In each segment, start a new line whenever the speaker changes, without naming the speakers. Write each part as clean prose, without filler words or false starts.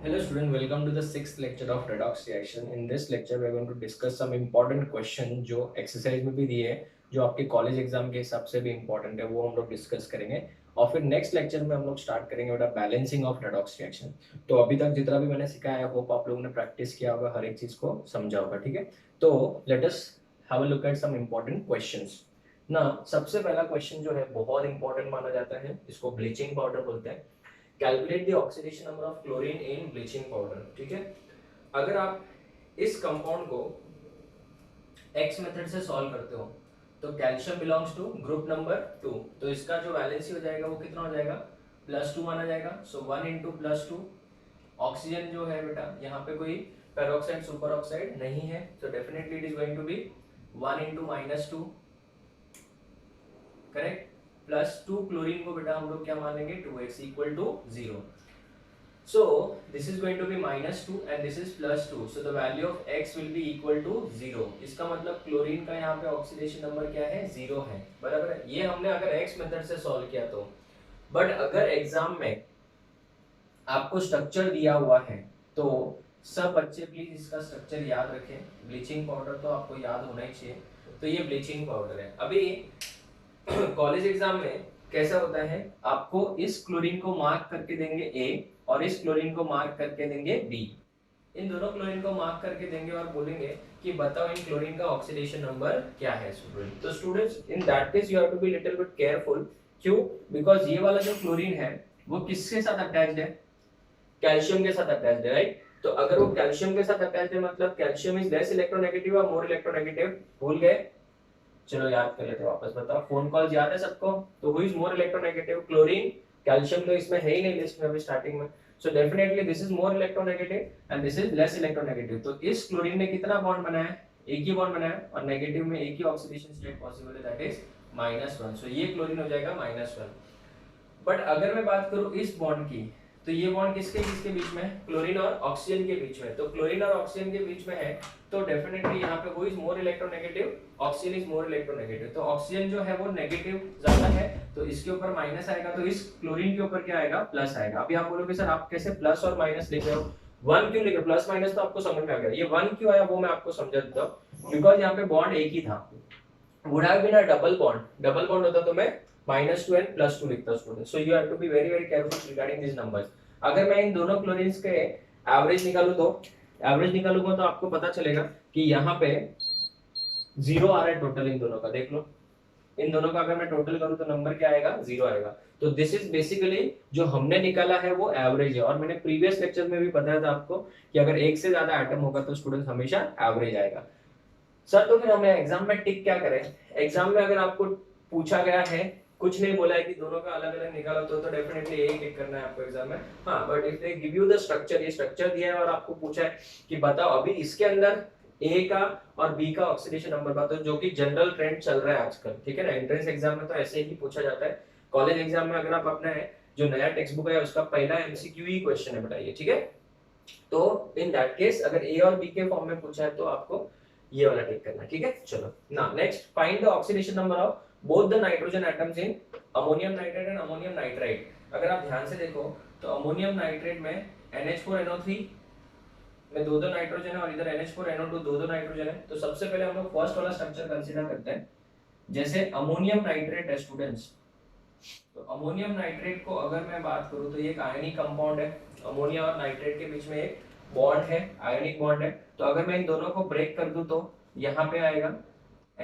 Hello student, welcome to the sixth lecture of redox reaction. In this lecture, we are going to discuss some important question जो exercise में भी दिए हैं, जो आपके college exam के हिसाब से भी important है, वो हम लोग डिस्कस करेंगे. और फिर नेक्स्ट लेक्चर में हम लोग स्टार्ट करेंगे बेटा बैलेंसिंग ऑफ रेडॉक्स रिएक्शन. तो अभी तक जितना भी मैंने सिखाया है, होप आप लोगों ने प्रैक्टिस किया होगा, हर एक चीज को समझा होगा. ठीक है, तो let us have a look at some important questions. ना सबसे पहला क्वेश्चन जो है बहुत इंपॉर्टेंट माना जाता है, इसको ब्लीचिंग पाउडर बोलते हैं. Calculate the oxidation number of chlorine in bleaching powder. ठीक है, अगर आप इस कंपाउंड को एक्स मेथड से सॉल्व करते हो तो calcium belongs to group number 2, तो इसका जो वैलेंसी हो जाएगा वो कितना हो जाएगा, +2 माना जाएगा. सो 1 इंटू +2. ऑक्सीजन जो है बेटा यहाँ पे कोई पेरोक्साइड सुपर ऑक्साइड नहीं है, तो definitely it is going to be 1 into -2. Correct. +2 chlorine को बेटा हम लोग क्या मानेंगे, 2x equal to 0. So this is going to be -2 and this is +2. So the value of x will be equal to 0. इसका मतलब क्लोरीन का यहाँ पे ऑक्सीडेशन नंबर क्या है, 0 है. बराबर है. ये हमने अगर x मेथड से सॉल्व किया तो. बट अगर एग्जाम में आपको स्ट्रक्चर दिया हुआ है तो सब बच्चे प्लीज इसका स्ट्रक्चर याद रखें. ब्लीचिंग पाउडर तो आपको याद होना ही चाहिए. तो ये ब्लीचिंग पाउडर है. अभी कॉलेज एग्जाम में कैसा होता है, आपको इस क्लोरीन को मार्क करके देंगे A और इस क्लोरीन को मार्क करके देंगे B. इन दोनों क्लोरीन को मार्क करके देंगे और बोलेंगे कि बताओ इन क्लोरीन का ऑक्सीडेशन नंबर क्या है स्टूडेंट. तो students in that case you have to be little bit careful. क्यों? बिकॉज ये वाला जो क्लोरीन है वो किसके साथ अटैच्ड है, कैल्शियम के साथ अटैच्ड है, राइट. तो अगर वो कैल्शियम के साथ अटैच्ड है मतलब कैल्शियम इज लेस इलेक्ट्रोनेगेटिव और मोर इलेक्ट्रोनेगेटिव. भूल गए? चलो याद कर लेते हैं वापस. बताओ, फोन कॉल याद है सबको? तो who is more electronegative, chlorine. Calcium तो इसमें है ही नहीं लिस्ट में अभी स्टार्टिंग में. So definitely this is more electronegative and this is less electronegative. तो इस क्लोरीन ने कितना बॉन्ड बनाया है, एक ही बॉन्ड बनाया है और नेगेटिव में एक ही ऑक्सीडेशन स्टेट पॉसिबल है, दैट इज -1. सो ये क्लोरीन हो जाएगा -1. बट अगर मैं बात करूं इस बॉन्ड की, तो ये बॉन्ड किसके किसके बीच में है, क्लोरीन और ऑक्सीजन के बीच में. तो क्लोरीन और ऑक्सीजन के बीच में है तो डेफिनेटली यहाँ पे वो is more electronegative, oxygen is more electronegative. तो ऑक्सीजन जो है वो नेगेटिव ज्यादा है तो इसके ऊपर माइनस आएगा, तो इस क्लोरीन के ऊपर क्या आएगा, प्लस आएगा. अभी आप बोलोगे सर आप कैसे प्लस और माइनस लिख रहे हो, 1 क्यों लिख रहे हो, प्लस माइनस तो आपको समझ में आ गया. ये 1 क्यों आया वो मैं आपको समझा देता हूँ. बिकॉज यहाँ पे बॉन्ड एक ही था. Would have been a double bond. Double bond होता तो मैं -2 एंड +2 लिखता student. So you have to be very very careful regarding this numbers. अगर मैं इन दोनों क्लोरीन्स के एवरेज निकालूंगा तो आपको पता चलेगा कि यहाँ पे 0 आ रहा है टोटल इन दोनों का. देख लो, इन दोनों का अगर मैं टोटल करूं तो नंबर क्या आएगा, 0 आएगा. तो दिस इज बेसिकली जो हमने निकाला है वो एवरेज है. और मैंने प्रीवियस लेक्चर में भी बताया था आपको कि अगर एक से ज्यादा एटम होगा तो स्टूडेंट हमेशा एवरेज आएगा. सर तो फिर हमें एग्जाम में टिक क्या करें. एग्जाम में अगर आपको पूछा गया है, कुछ नहीं बोला है कि दोनों का अलग अलग निकालो तो डेफिनेटली यही टिक करना है आपको एग्जाम में. हाँ, but if they give you the structure, ये स्ट्रक्चर दिया है और आपको पूछा है कि बताओ अभी इसके अंदर ए का और बी का ऑक्सीडेशन नंबर बताओ, जो कि जनरल ट्रेंड चल रहा है आजकल. ठीक है ना, एंट्रेंस एग्जाम में तो ऐसे ही पूछा जाता है. कॉलेज एग्जाम में अगर आप अपना है जो नया टेक्स्ट बुक है उसका पहला एमसीक्यू ही क्वेश्चन है बताइए. ठीक है, तो इन दैट केस अगर ए और बी के फॉर्म में पूछा है तो आपको ये वाला टिक करना. ठीक है, चलो ना next, find the oxidation number of both the nitrogen atoms in ammonium nitrate and ammonium nitrite. अगर आप ध्यान से देखो तो अमोनियम नाइट्रेट में NH4NO3 में दो नाइट्रोजन है और इधर NH4NO2 दो नाइट्रोजन है. तो सबसे पहले हम लोग फर्स्ट वाला स्ट्रक्चर कंसीडर करते हैं. जैसे अमोनियम नाइट्रेट है स्टूडेंट्स, तो अमोनियम नाइट्रेट को अगर मैं बात करूं तो ये एक आयनिक कंपाउंड है. अमोनिया और नाइट्रेट के बीच में एक बॉन्ड है, आयनिक बॉन्ड है. तो अगर मैं इन दोनों को ब्रेक कर दूं तो यहाँ पे आएगा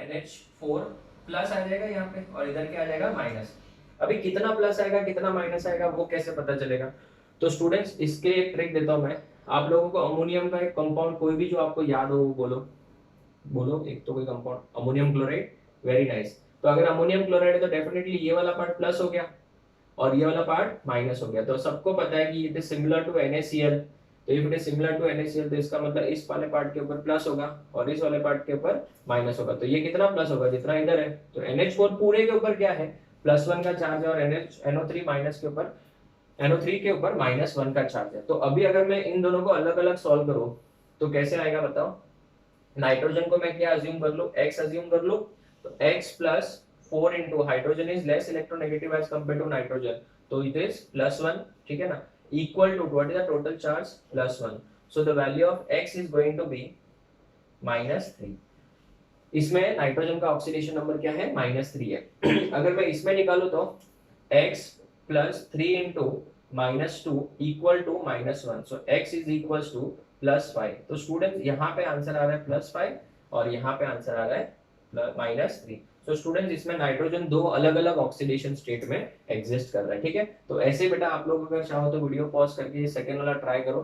NH4 प्लस आ जाएगा यहाँ पे और इधर क्या आ जाएगा, माइनस. अभी कितना प्लस आएगा कितना माइनस आएगा वो कैसे पता चलेगा. तो स्टूडेंट्स इसके एक ट्रिक देता हूं मैं आप लोगों को. अमोनियम का एक कंपाउंड कोई भी जो आपको याद हो वो बोलो. बोलो एक तो कोई compound, ammonium chloride. Very nice. तो अगर अमोनियम क्लोराइड है तो डेफिनेटली ये वाला पार्ट प्लस हो गया और ये वाला पार्ट माइनस हो गया. तो सबको पता है कि it is similar to NaCl. तो if it is similar to NaCl तो इसका मतलब इस वाले पार्ट के ऊपर प्लस होगा और इस वाले पार्ट के ऊपर माइनस होगा. तो ये कितना प्लस होगा, जितना इधर है. तो NH4 पूरे के ऊपर क्या है, +1 का चार्ज है और NO3 माइनस के ऊपर, NO3 के ऊपर -1 का चार्ज है. तो अभी अगर मैं इन दोनों को अलग अलग सॉल्व करूं तो कैसे आएगा बताओ. नाइट्रोजन को मैं क्या अज्यूम कर लूं, X अज्यूम कर लूं. तो X plus 4 into hydrogen is less electronegative as compare to nitrogen, तो इट इज +1. ठीक है ना. equal to what is the total charge +1. So the value of x is going to be -3. इसमें nitrogen का oxidation number क्या है -3 है अगर मैं इसमें निकालूं तो x plus 3 into -2 equal to -1. So x is equal to +5. तो स्टूडेंट यहाँ पे आंसर आ रहा है +5 और यहाँ पे आंसर आ रहा है -3. तो स्टूडेंट्स इसमें नाइट्रोजन दो अलग अलग ऑक्सीडेशन स्टेट में एग्जिस्ट कर रहा है. ठीक है, तो ऐसे बेटा आप लोग अगर चाहो तो वीडियो पॉज करके ये सेकंड वाला ट्राई करो.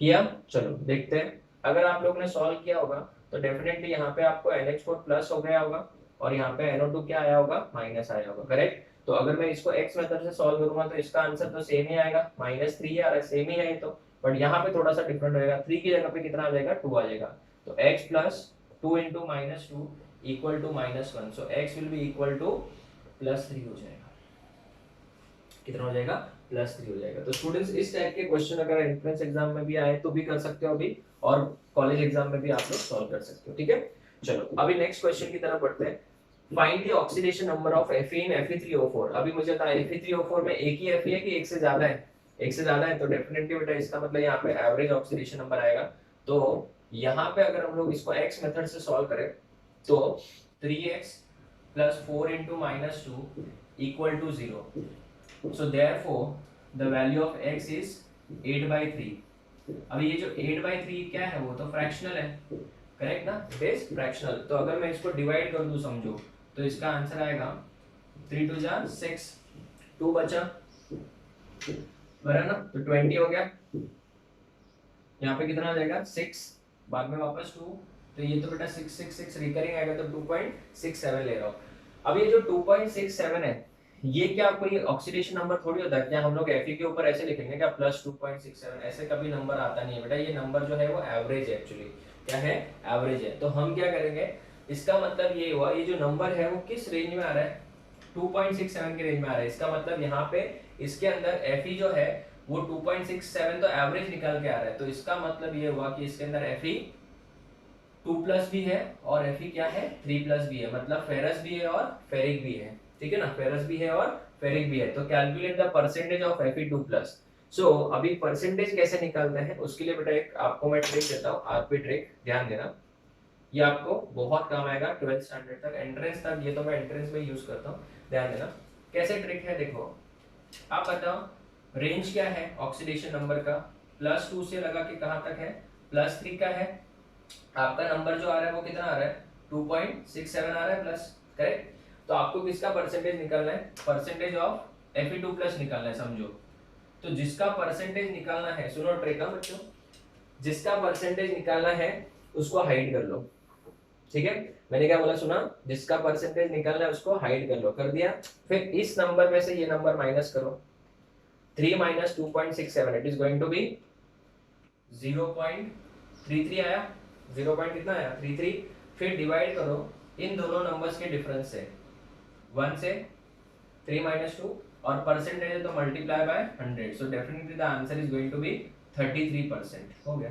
किया? चलो देखते हैं. अगर आप लोग ने सॉल्व किया होगा तो डेफिनेटली यहाँ पे आपको NH4 प्लस हो गया होगा और यहाँ पे NO2 क्या आया होगा, माइनस आया होगा. करेक्ट. तो अगर मैं इसको x मेथड से सॉल्व करूंगा तो इसका आंसर तो सेम ही आएगा, -3 आ रहा है, सेम ही है. तो बट यहाँ पे थोड़ा सा डिफरेंट रहेगा. 3 की जगह पे कितना आ जाएगा, 2 आ जाएगा. तो x plus 2 into -2 equal to -1. So x will be equal to +3 हो जाएगा. कितना हो जाएगा, +3 हो जाएगा. तो स्टूडेंट्स इस टाइप के क्वेश्चन अगर एंट्रेंस एग्जाम में भी आए तो भी कर सकते हो अभी, और कॉलेज एग्जाम में भी आप लोग सॉल्व कर सकते हो. ठीक है, चलो अभी नेक्स्ट क्वेश्चन की तरफ बढ़ते हैं. Find the oxidation number of Fe in Fe3O4. अभी मुझे पता है Fe3O4 में एक ही Fe है कि एक से ज्यादा है, एक से ज्यादा है. तो डेफिनेटली बेटा इसका मतलब यहाँ पे एवरेज ऑक्सीडेशन नंबर आएगा. तो यहाँ पे अगर हम लोग इसको x मेथड से सॉल्व करें तो 3x plus 4 into -2 equal to 0. So therefore the value of x is 8/3. अभी ये जो 8/3 क्या है, वो तो फ्रैक्शनल है. करेक्ट ना, इट इज फ्रैक्शनल. तो अगर मैं इसको डिवाइड कर दूं समझो तो इसका आंसर आएगा 3 2 जा 6, 2 बचा बराबर ना, तो 20 हो गया. यहाँ पे कितना आ जाएगा 6, बाद में वापस 2. तो ये तो बेटा 6 रिकरिंग आएगा तो 2.67 ले रहा हूँ. अब ये जो 2.67 है ये क्या कोई ऑक्सीडेशन नंबर थोड़ी होता है. क्या हम लोग Fe के ऊपर ऐसे लिखेंगे क्या +2.67? ऐसे कभी नंबर आता नहीं है बेटा. ये नंबर जो है वो एवरेज है, एक्चुअली क्या है, एवरेज है. तो हम क्या करेंगे, इसका मतलब ये हुआ ये जो नंबर है वो किस रेंज में आ रहा है, 2.67 के रेंज में आ रहा है. इसका मतलब यहाँ पे इसके अंदर Fe जो है वो 2.67 तो एवरेज निकल के आ रहा है. तो इसका मतलब ये हुआ कि इसके अंदर Fe 2+ भी है और Fe क्या है 3+ भी है. मतलब फेरस भी है और फेरिक भी है. ठीक है ना, फेरस भी है और फेरिक भी है. तो calculate the percentage of Fe2+. सो अभी परसेंटेज कैसे निकालते हैं उसके लिए बेटा एक आपको मैं ट्रिक देता हूँ, आरपी ट्रिक. ध्यान देना, ये आपको बहुत काम आएगा 12th स्टैंडर्ड तक, एंट्रेंस तक. ये तो मैं एंट्रेंस में यूज करता हूँ. ध्यान देना कैसे ट्रिक है. देखो आप बताओ रेंज क्या है ऑक्सीडेशन नंबर का, +2 से लगा के कहाँ तक है, +3 का है. आपका नंबर जो आ रहा है वो कितना आ रहा है, 2.67 आ रहा है प्लस. करेक्ट. तो आपको किसका परसेंटेज निकालना है, परसेंटेज ऑफ Fe2+ निकालना है. समझो तो जिसका परसेंटेज निकालना है, सुनो ट्रिक है बच्चों, जिसका परसेंटेज निकालना है उसको हाइड कर लो. ठीक है, मैंने क्या बोला, सुना, जिसका परसेंटेज निकालना है उसको हाइड कर लो. कर दिया. फिर इस नंबर में से ये नंबर माइनस करो. 3 - 2.67 it is going to be 0.33 आया. 0. कितना आया 33. फिर डिवाइड करो इन दोनों नंबर्स के डिफरेंस से, 1 से 3 - 2 और परसेंटेज है तो multiply by 100. So definitely the answer is going to be 33%. हो गया.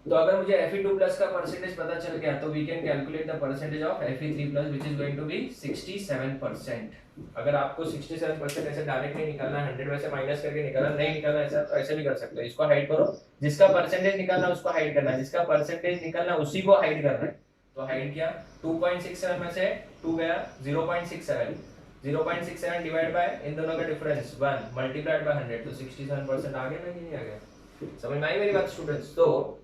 तो अगर मुझे Fe2+ का परसेंटेज पता चल गया तो we can calculate the percentage of Fe3+ which is going to be 67%. अगर आपको 67% ऐसे डायरेक्ट नहीं निकालना है, 100 वैसे माइनस करके निकालना नहीं निकालना ऐसा, तो ऐसे भी कर सकते हो. इसको हाइड करो, जिसका परसेंटेज निकालना उसको हाइड करना है, जिसका परसेंटेज निकालना उसी को हाइड करना है. तो हाइड किया, 2.67 में से 2 गया 0.67. 0.67 डिवाइड बाय इन दोनों का डिफरेंस 1 मल्टीप्लाइड बाय 100. तो 67% आ गया नहीं आ गया. समझ में आई मेरी बात स्टूडेंट्स. तो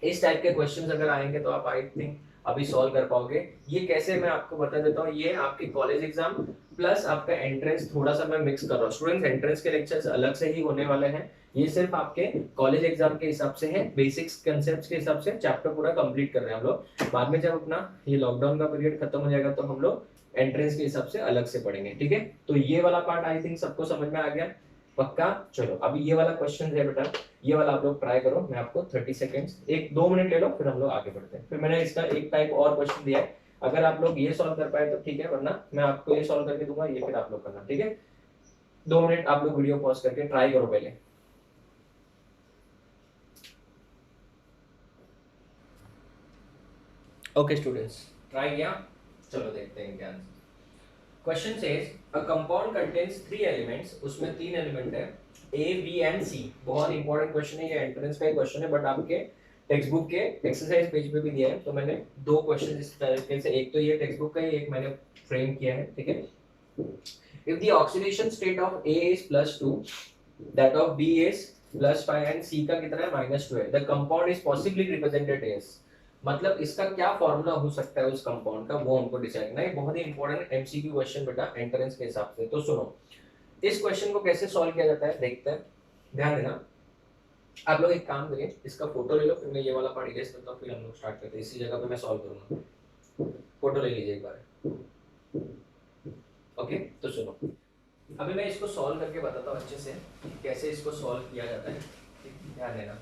इस टाइप के क्वेश्चंस अगर आएंगे तो आप आई थिंक अभी सॉल्व कर पाओगे. ये कैसे मैं आपको बता देता हूँ. ये आपके कॉलेज एग्जाम प्लस आपका एंट्रेंस थोड़ा सा मैं मिक्स कर रहा हूँ. स्टूडेंट्स एंट्रेंस के लेक्चर्स अलग से ही होने वाले हैं. ये सिर्फ आपके कॉलेज एग्जाम के हिसाब से है, बेसिक्स कंसेप्ट्स के हिसाब से चैप्टर पूरा कंप्लीट कर रहे हैं हम लोग. बाद में जब अपना ये लॉकडाउन का पीरियड खत्म हो जाएगा तो हम लोग एंट्रेंस के हिसाब से अलग से पढ़ेंगे. ठीक है, तो ये वाला पार्ट आई थिंक सबको समझ में आ गया पक्का. चलो अभी ये वाला क्वेश्चन है बेटा, ये वाला आप लोग ट्राई करो. मैं आपको 30 सेकंड्स 1-2 मिनट ले लो, फिर हम लोग आगे बढ़ते हैं. फिर मैंने इसका एक टाइप और क्वेश्चन दिया है, अगर आप लोग ये सॉल्व कर पाए तो ठीक है, वरना मैं आपको ये सॉल्व करके दूंगा, ये फिर आप लोग करना. ठीक है, 2 मिनट आप लोग वीडियो पॉज करके ट्राई करो पहले. ओके स्टूडेंट्स, ट्राई किया. चलो देखते हैं क्या answer. Question says a compound contains 3 elements, उसमें 3 एलिमेंट है ए बी एंड सी। बहुत इंपॉर्टेंट क्वेश्चन है, ये एंट्रेंस का ही क्वेश्चन है, बट आपके टेक्स्ट बुक के एक्सरसाइज पेज पे भी दिया है, तो मैंने दो क्वेश्चन इस तरीके से, एक तो ये टेक्स्ट बुक का ही, एक मैंने फ्रेम किया है, ठीक है। If the oxidation state of A is +2, that of B is +5 and C का कितना है -2 है, the compound is possibly represented as, मतलब इसका क्या फॉर्मूला हो सकता है उस कंपाउंड का, वो हमको डिसाइड करना है। बहुत ही इंपॉर्टेंट एमसीक्यू क्वेश्चन बेटा एंट्रेंस के हिसाब से। तो सुनो, इस क्वेश्चन को कैसे सॉल्व किया जाता है देखते हैं, ध्यान देना। आप लोग एक काम करिए, इसका फोटो ले लो, फिर मैं ये वाला पार्ट इरेज करता हूँ, फिर हम लोग स्टार्ट करते हैं। इसी जगह पे मैं सॉल्व करूंगा, फोटो ले लीजिए एक बार। ओके, तो सुनो, अभी मैं इसको सॉल्व करके बताता हूँ अच्छे से कैसे इसको सॉल्व किया जाता है, ध्यान देना।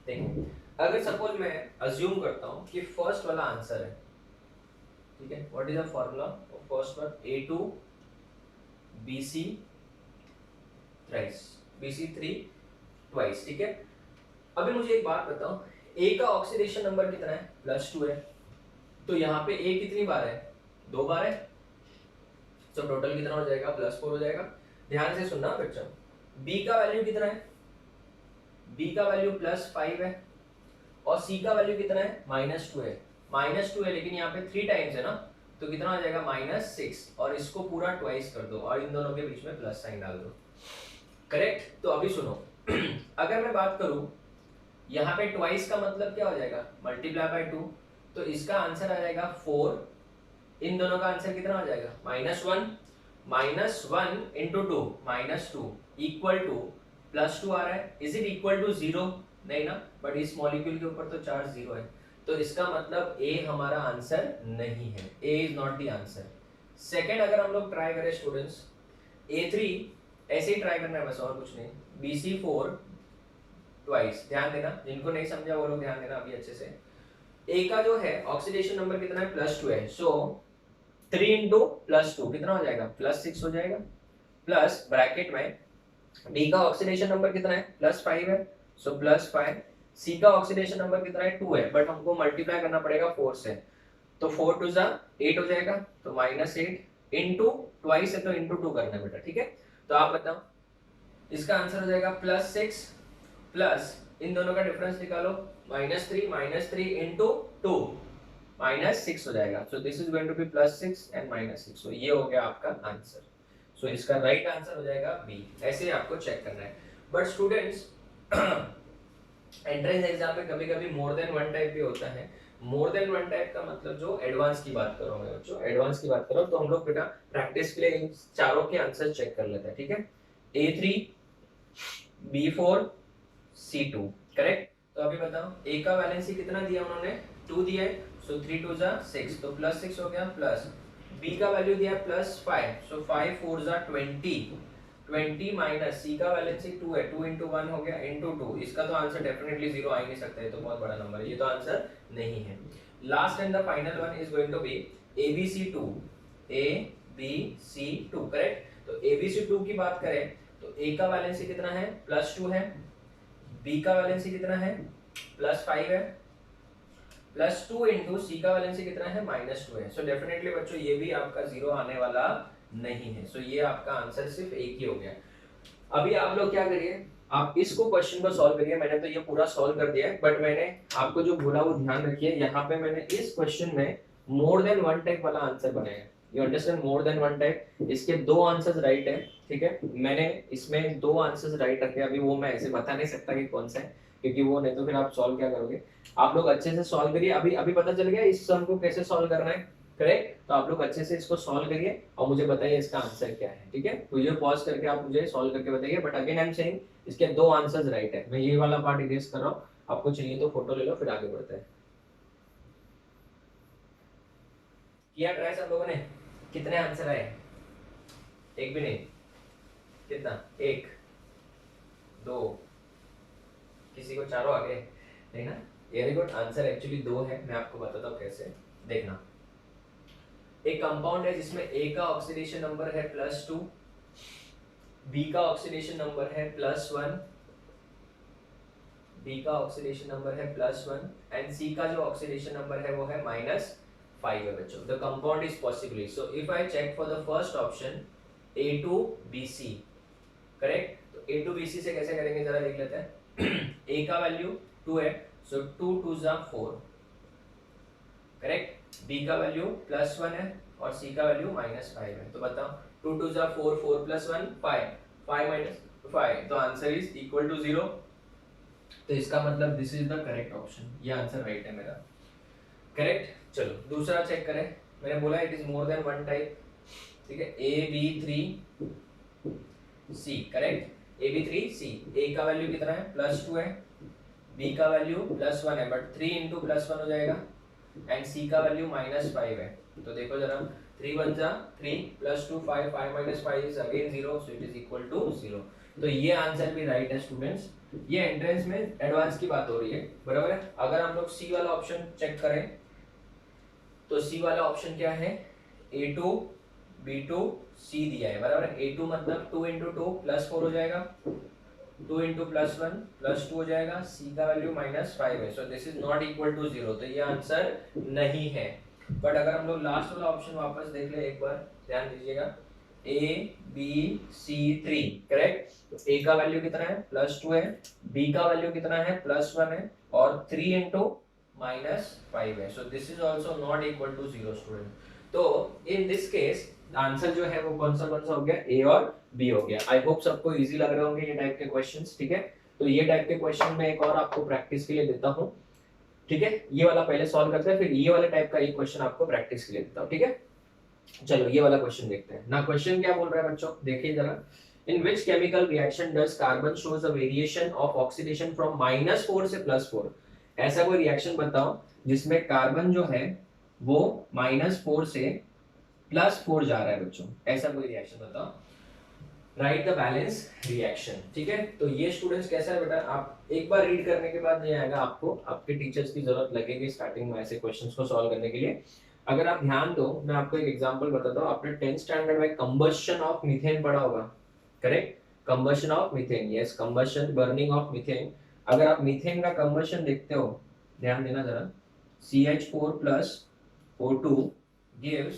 देखो, अगर सपोज मैं अज्यूम करता हूँ कि फर्स्ट वाला आंसर है, ठीक है, what is the formula of first one, A2 BC thrice, BC3 twice, ठीक है। अभी मुझे एक बात बताओ, A का ऑक्सीडेशन नंबर कितना है, +2 है, तो यहाँ पे A कितनी बार है, 2 बार है, तो टोटल कितना हो जाएगा, +4 हो जाएगा। ध्यान से सुनना बच्चों, B का वैल्यू कितना है, B का वैल्यू +5 है, और C का वैल्यू कितना है, -2 है, -2 है, लेकिन यहाँ पे 3 टाइम्स है ना, तो कितना आ जाएगा, -6, और इसको पूरा ट्वाइस कर दो और इन दोनों के बीच में प्लस साइन डाल दो, करेक्ट। तो अभी सुनो, अगर मैं बात करूं यहाँ पे ट्वाइस का मतलब क्या हो जाएगा, मल्टीप्लाई बाय 2, तो इसका आंसर आ जाएगा 4, इन दोनों का आंसर कितना हो जाएगा, -1, -1 इंटू 2, -2 इक्वल टू +2 आ रहा है, इज इट इक्वल टू 0, नहीं ना, बट इस मॉलिक्यूल के ऊपर तो चार्ज 0 है, तो इसका मतलब ए हमारा आंसर नहीं है, A is not the answer. Second, अगर हम लोग ट्राई करें स्टूडेंट्स, A3 ऐसे ही ट्राई करना है बस, और कुछ नहीं, BC4 ट्वाइस, ध्यान देना, जिनको नहीं समझा वो लोग ध्यान देना अभी अच्छे से। ए का जो है ऑक्सीडेशन नंबर कितना है, +2 है, सो 3 इंटू +2 कितना हो जाएगा, +6 हो जाएगा, प्लस ब्रैकेट में डी का ऑक्सीडेशन नंबर कितना है, +5 है, सो +5, सी का ऑक्सीडेशन नंबर कितना है, 2 है, बट हमको मल्टीप्लाई करना पड़ेगा 4 से, तो 4 टू 8 हो जाएगा, तो -8 इंटू ट्वाइस है, तो इंटू 2 करना है बेटा, ठीक है। तो आप बताओ, इसका आंसर हो जाएगा +6 प्लस इन दोनों का डिफरेंस निकालो, -3 इंटू 2 -6 हो जाएगा, so this is going to be +6 and -6, so ये हो गया आपका आंसर। सो इसका राइट आंसर हो जाएगा बी, ऐसे ही आपको चेक करना है। बट स्टूडेंट्स, एंट्रेंस एग्जाम में कभी कभी मोर देन वन टाइप भी होता है। मोर देन वन टाइप का मतलब जो एडवांस की बात करो मैं बच्चों, एडवांस की बात करो, तो हम लोग बेटा प्रैक्टिस के लिए इन चारों के आंसर चेक कर लेते हैं, ठीक है। A3 B4 C2, correct. तो अभी बताओ, ए का वैलेंसी कितना दिया उन्होंने, 2 दिया है, सो 3 2 6, तो +6 हो गया, प्लस बी का वैल्यू दिया है +5, सो 5 4 20 माइनस सी का वैलेंसी 2 है, 2 इंटू 1 हो गया, इंटू 2, इसका तो आंसर डेफिनेटली 0 आ ही नहीं सकता, ये तो बहुत बड़ा नंबर है, ये तो आंसर नहीं है। Last and the final one is going to be ABC2, ABC2, correct. तो ABC2 की बात करें तो ए का वैलेंसी कितना है, +2 है, बी का वैलेंसी कितना है, +5 है, +2 इंटू सी का वैलेंसी कितना है, -2 है, सो डेफिनेटली बच्चों ये भी आपका 0 आने वाला नहीं है, सो ये आपका आंसर सिर्फ एक ही हो गया। अभी आप लोग क्या करिए, आप इसको क्वेश्चन को सॉल्व करिए, मैंने तो ये पूरा सॉल्व कर दिया है, बट मैंने आपको जो बोला वो ध्यान रखिए, यहाँ पे मैंने इस क्वेश्चन में मोर देन वन टाइप वाला आंसर बनाया है, you understand, more than one type, इसके 2 आंसर्स राइट है, ठीक है, मैंने इसमें 2 आंसर्स राइट रखे, अभी वो मैं ऐसे बता नहीं सकता कि कौन सा है, क्योंकि वो नहीं तो फिर आप सॉल्व क्या करोगे। आप लोग अच्छे से सॉल्व करिए, अभी अभी पता चल गया इस सम को कैसे सॉल्व करना है, करेक्ट। तो आप लोग अच्छे से इसको सॉल्व करिए और मुझे बताइए इसका आंसर क्या है, ठीक है। वीडियो पॉज करके आप मुझे सॉल्व करके बताइए, but again I am saying इसके 2 आंसर्स राइट है, मैं ये वाला पार्ट इरेज कर रहा हूँ, आपको चाहिए तो फोटो ले लो, फिर आगे बढ़ते हैं। किया ट्राई सब लोगों ने, कितने आंसर आए, एक भी नहीं, कितना, 1 2, किसी को चारों आ गए, नहीं ना, वेरी गुड, आंसर एक्चुअली 2 है, मैं आपको बताता हूँ कैसे, देखना। एक कंपाउंड है जिसमें ए का ऑक्सीडेशन नंबर है +2, बी का ऑक्सीडेशन नंबर है +1, B का ऑक्सीडेशन नंबर है +1 एंड C का जो ऑक्सीडेशन नंबर है वो है -5 है बच्चों. The compound is possibly, so if I check for the first option A2BC, correct. तो A2BC से कैसे करेंगे जरा देख लेते हैं. A का वैल्यू 2 है, सो 2 2 जा 4, करेक्ट. B का वैल्यू +1 है और C का वैल्यू -5 है. तो बताओ 2 2 जा 4, 4 + 1 5, 5 - 5, तो आंसर इज इक्वल टू 0. तो इसका मतलब this is the correct option. ये आंसर राइट है मेरा, करेक्ट. चलो दूसरा चेक करें. मैंने बोला it is more than one type, ठीक है. AB3C, correct. AB3C, A का वैल्यू कितना है +2 है, B का वैल्यू +1 है, बट 3 × +1 हो जाएगा एंड C का वैल्यू -5 है. तो देखो जरा 3 1 जा 3 +2 5, 5 - 5 is again 0, so it is equal to 0. तो ये आंसर भी राइट है स्टूडेंट्स. ये एंट्रेंस में एडवांस की बात हो रही है, बराबर है. अगर हम लोग C वाला ऑप्शन चेक करें तो C वाला ऑप्शन क्या है, A2 B2 C दिया है, बराबर है. A2 मतलब 2 × 2 +4 हो जाएगा, 2 × +1 +2 हो जाएगा. C का वैल्यू -5 है, so this is not equal to 0. तो ये आंसर नहीं है. बट अगर हम लोग लास्ट वाला ऑप्शन वापस देख ले एक बार, ध्यान दीजिएगा. ABC3, correct. तो A का वैल्यू कितना है +2 है, B का वैल्यू कितना है +1 है और 3 × -5 है. So this is also not equal to 0 student. तो इन दिस केस आंसर जो है वो कौन सा हो गया, A और B हो गया. आई होप सबको इजी लग रहे होंगे ये टाइप के क्वेश्चंस, ठीक है. तो ये टाइप के क्वेश्चन मैं एक और आपको प्रैक्टिस के लिए देता हूँ, ठीक है. ये वाला पहले सॉल्व करते हैं, फिर ये वाला टाइप का एक क्वेश्चन आपको प्रैक्टिस के लिए देता हूँ, ठीक है. चलो ये वाला क्वेश्चन देखते हैं ना. क्वेश्चन क्या बोल रहा है बच्चों, देखिए जरा. In which chemical reaction does carbon shows a variation of oxidation from -4 से +4? ऐसा कोई रिएक्शन बताओ जिसमें कार्बन जो है वो -4 से +4 जा रहा है बच्चों. ऐसा कोई रिएक्शन बताओ. राइट द बैलेंस रिएक्शन, ठीक है. तो ये स्टूडेंट्स कैसा है बेटा, आप एक बार रीड करने के बाद नहीं आएगा, आपको आपके टीचर्स की जरूरत लगेगी स्टार्टिंग में ऐसे क्वेश्चंस को सॉल्व करने के लिए. अगर आप ध्यान दो, मैं आपको एक एग्जांपल बताता हूँ. आपने 10th स्टैंडर्ड में कंबशन ऑफ मीथेन पढ़ा होगा, correct. Combustion of methane, yes, combustion, burning of methane. अगर आप मीथेन का कंबशन देखते हो, ध्यान देना जरा. CH4 + O2 gives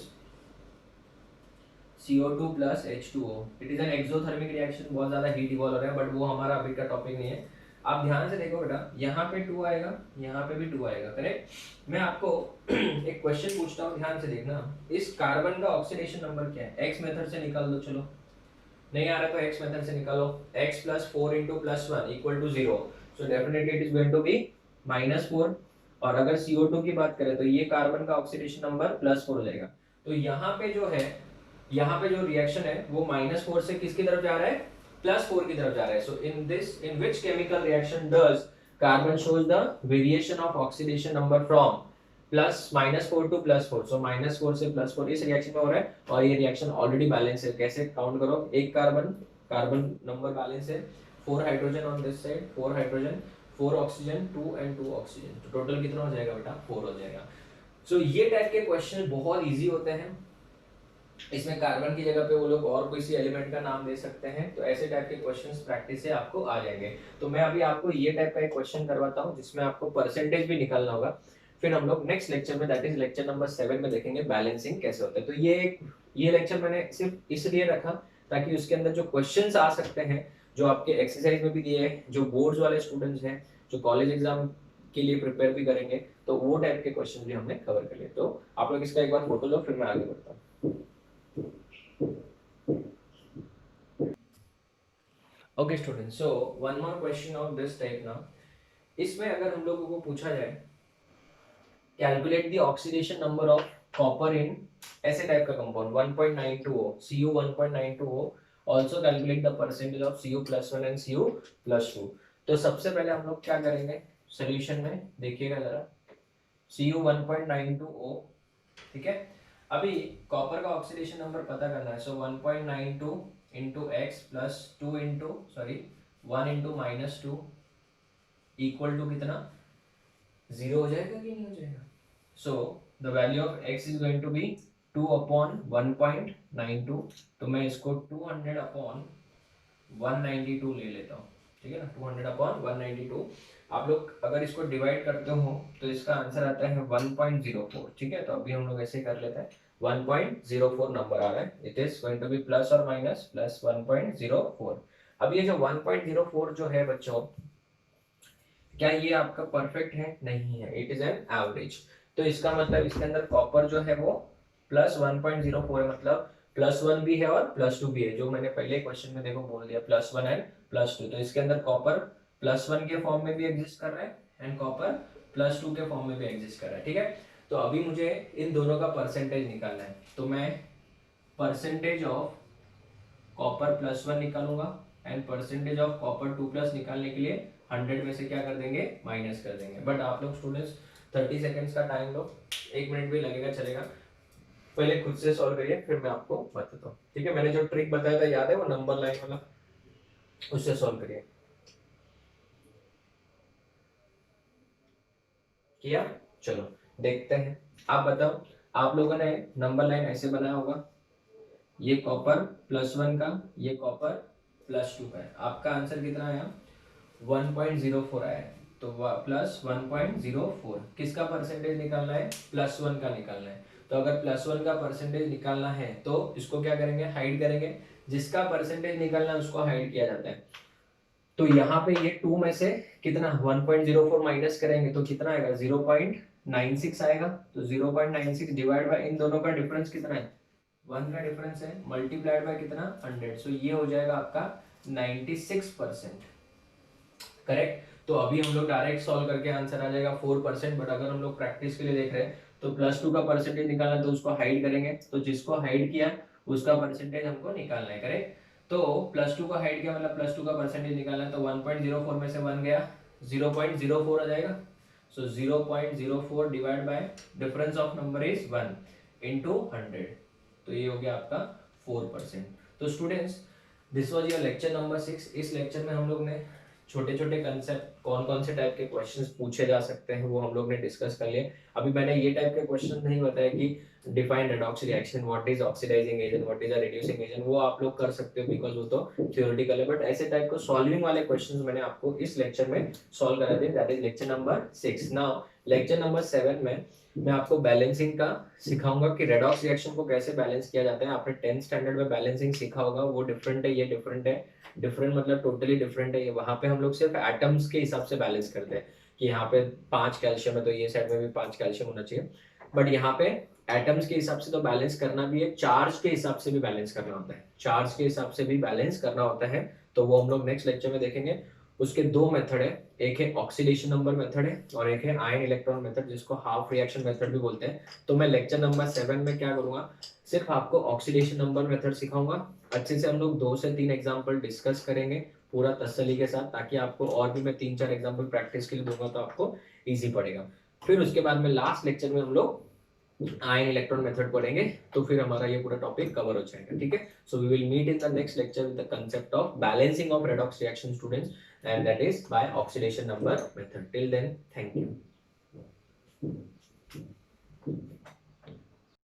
CO2 + H2O. It is an exothermic reaction. बहुत ज्यादा हीट इवॉल्व हो रहा है, बट वो हमारा अभी का टॉपिक नहीं है. आप ध्यान से देखो बेटा, यहाँ पे 2 आएगा, यहाँ पे भी 2 आएगा, करेक्ट. मैं आपको एक क्वेश्चन पूछता हूँ, ध्यान से देखना. इस कार्बन का ऑक्सीडेशन नंबर क्या है, एक्स मेथड से निकाल दो. चलो नहीं आ रहा तो एक्स मेथड से निकालो. x + 4 × +1 = 0, so definitely it is going to be -4. और अगर CO2 की बात करें तो ये कार्बन का ऑक्सीडेशन नंबर +4 हो जाएगा. तो यहाँ पे जो है, यहाँ पे जो रिएक्शन है वो -4 से किसकी तरफ जा रहा है, +4 की तरफ जा रहा है. So in which chemical reaction does carbon shows the variation of oxidation number from -4 to +4. So -4 से +4 इस रिएक्शन में हो रहा है. और ये रिएक्शन ऑलरेडी बैलेंस है. कैसे काउंट करो, एक कार्बन नंबर बैलेंस है, 4 hydrogen on this side, 4 hydrogen, 4 oxygen, 2 and 2 oxygen. तो टोटल कितना हो जाएगा बेटा, 4 हो जाएगा. सो ये टाइप के क्वेश्चन बहुत इजी होते हैं. इसमें कार्बन की जगह पे वो लोग और कोई सी एलिमेंट का नाम दे सकते हैं. तो ऐसे टाइप के क्वेश्चंस प्रैक्टिस से आपको आ जाएंगे. तो मैं अभी आपको ये टाइप का एक क्वेश्चन करवाता हूँ जिसमें आपको परसेंटेज भी निकालना होगा. फिर हम लोग नेक्स्ट लेक्चर में, दैट इज लेक्चर नंबर 7 में देखेंगे बैलेंसिंग कैसे होता है. तो ये लेक्चर मैंने सिर्फ इसलिए रखा ताकि उसके अंदर जो क्वेश्चंस आ सकते हैं, जो आपके एक्सरसाइज में भी दिए हैं, जो बोर्ड्स वाले स्टूडेंट्स हैं, जो कॉलेज एग्जाम के लिए प्रिपेयर भी करेंगे, तो वो टाइप के क्वेश्चन भी हमने कवर कर लिए. तो आप लोग इसका एक बार फोटो लो, फिर मैं आगे बढ़ता हूँ. Okay student, so one more question of this type ना. इसमें अगर हम लोगों को पूछा जाए calculate the oxidation number of copper इन ऐसे टाइप का compound 1.92O, Cu 1.92O, also calculate the percentage of Cu+1 and Cu+2. तो सबसे पहले हम लोग क्या करेंगे, सॉल्यूशन में देखिएगा जरा. Cu 1.92O, ठीक है. अभी कॉपर का ऑक्सीडेशन नंबर पता करना है. So 1.92 into x plus 2 into 1 into -2 equal to कितना, 0 हो जाएगा कि नहीं हो जाएगा. So the value of x is going to be 2/1.92. तो मैं इसको 200/192 ले लेता हूँ. ठीक है ना, 200/192। आप लोग अगर इसको डिवाइड करते हो तो इसका आंसर आता है 1.04। ठीक है, तो अभी हम लोग ऐसे कर लेते हैं, 1.04 नंबर आ रहा है, it is going to be plus और माइनस प्लस 1.04। अब ये जो 1.04 जो है बच्चों, क्या ये आपका परफेक्ट है? नहीं है, इट इज एन एवरेज। तो इसका मतलब इसके अंदर कॉपर जो है वो प्लस 1.04 है, मतलब +1 भी है और +2 भी है, जो मैंने पहले क्वेश्चन में देखो बोल दिया, +1 एंड +2। तो इसके अंदर कॉपर +1 के फॉर्म में भी एग्जिस्ट कर रहा है एंड कॉपर +2 के फॉर्म में भी एग्जिस्ट कर रहा है। ठीक है, तो अभी मुझे इन दोनों का परसेंटेज निकालना है, तो मैं परसेंटेज ऑफ कॉपर +1 निकालूंगा एंड परसेंटेज ऑफ कॉपर 2+ निकालने के लिए 100 में से क्या कर देंगे, माइनस कर देंगे। बट आप लोग स्टूडेंट्स 30 सेकेंड्स का टाइम लो, 1 मिनट भी लगेगा चलेगा, पहले खुद से सॉल्व करिए फिर मैं आपको बताता हूँ। ठीक है, मैंने जो ट्रिक बताया था याद है, वो नंबर लाइन वाला, उससे सॉल्व करिए। किया? चलो देखते हैं। आप बताओ, आप लोगों ने नंबर लाइन ऐसे बनाया होगा, ये कॉपर +1 का, ये कॉपर +2 का है। आपका आंसर कितना आया? 1.04 आया है। तो प्लस 1.04 किसका परसेंटेज निकालना है? +1 का निकालना है। तो अगर +1 का परसेंटेज निकालना है तो इसको क्या करेंगे, हाइड करेंगे। जिसका परसेंटेज निकालना है उसको हाइड किया जाता है। तो यहाँ पे ये 2 में से कितना 1.04 माइनस करेंगे तो कितना आएगा, 0.96 आएगा। तो 0.96 डिवाइड बाय इन दोनों का डिफरेंस कितना है, 1 का डिफरेंस है, मल्टीप्लाइड बाय कितना, 100। सो ये हो जाएगा आपका 96%। करेक्ट। तो अभी हम लोग डायरेक्ट सॉल्व करके आंसर आ जाएगा 4%। बट अगर हम लोग प्रैक्टिस के लिए देख रहे हैं तो +2 का परसेंटेज निकालना, तो उसको हाइड करेंगे। तो जिसको हाइड किया उसका परसेंटेज हमको निकालना है। करेक्ट, तो +2 को हाइड किया मतलब +2 का परसेंटेज निकालना है। तो 1.04 में से 1 गया, 0.04 आ जाएगा। सो 0.04 divide by difference of number is 1 into 100। तो ये हो गया आपका 4%। तो students, this was your lecture number 6। इस लेक्चर में हम लोग ने छोटे छोटे कंसेप्ट, कौन कौन से टाइप के क्वेश्चंस पूछे जा सकते हैं वो हम लोग ने डिस्कस कर लिए। अभी मैंने ये टाइप के क्वेश्चन नहीं बताया कि define redox reaction, what is oxidising agent, what is a reducing agent, वो आप लोग कर सकते हो बिकॉज वो तो थ्योरेटिकल है। बट ऐसे टाइप को सॉल्विंग वाले क्वेश्चंस मैंने आपको इस लेक्चर में सॉल्व करा दिए, that is lecture number 6। Now lecture number 7 में मैं आपको बैलेंसिंग का सिखाऊंगा कि रेडॉक्स रिएक्शन को कैसे बैलेंस किया जाता है। आपने 10th स्टैंडर्ड में बैलेंसिंग सीखा होगा, वो डिफरेंट है, ये डिफरेंट है। डिफरेंट मतलब टोटली डिफरेंट है। वहां पे हम लोग सिर्फ एटम्स के हिसाब से बैलेंस करते हैं कि यहाँ पे 5 कैल्शियम है तो ये साइड में भी 5 कैल्शियम होना चाहिए। बट यहाँ पे एटम्स के हिसाब से तो बैलेंस करना भी है, चार्ज के हिसाब से भी बैलेंस करना होता है, चार्ज के हिसाब से भी बैलेंस करना होता है। तो वो हम लोग नेक्स्ट लेक्चर में देखेंगे। उसके दो मेथड है, एक है ऑक्सीडेशन नंबर मेथड है और एक है आयन इलेक्ट्रॉन मेथड, जिसको हाफ रिएक्शन मेथड भी बोलते हैं। तो मैं लेक्चर नंबर 7 में क्या करूंगा, सिर्फ आपको ऑक्सीडेशन नंबर मेथड सिखाऊंगा। अच्छे से हम लोग 2 से 3 एग्जाम्पल डिस्कस करेंगे पूरा तसल्ली के साथ, ताकि आपको और भी मैं 3-4 एग्जाम्पल प्रैक्टिस के लिए दूंगा तो आपको इजी पड़ेगा। फिर उसके बाद में लास्ट लेक्चर में हम लोग आयन इलेक्ट्रॉन मेथड पढ़ेंगे, तो फिर हमारा ये पूरा टॉपिक कवर हो जाएगा। ठीक है, so we will meet in the next lecture with the concept of balancing of redox reaction students, and that is by oxidation number method. Till then, thank you.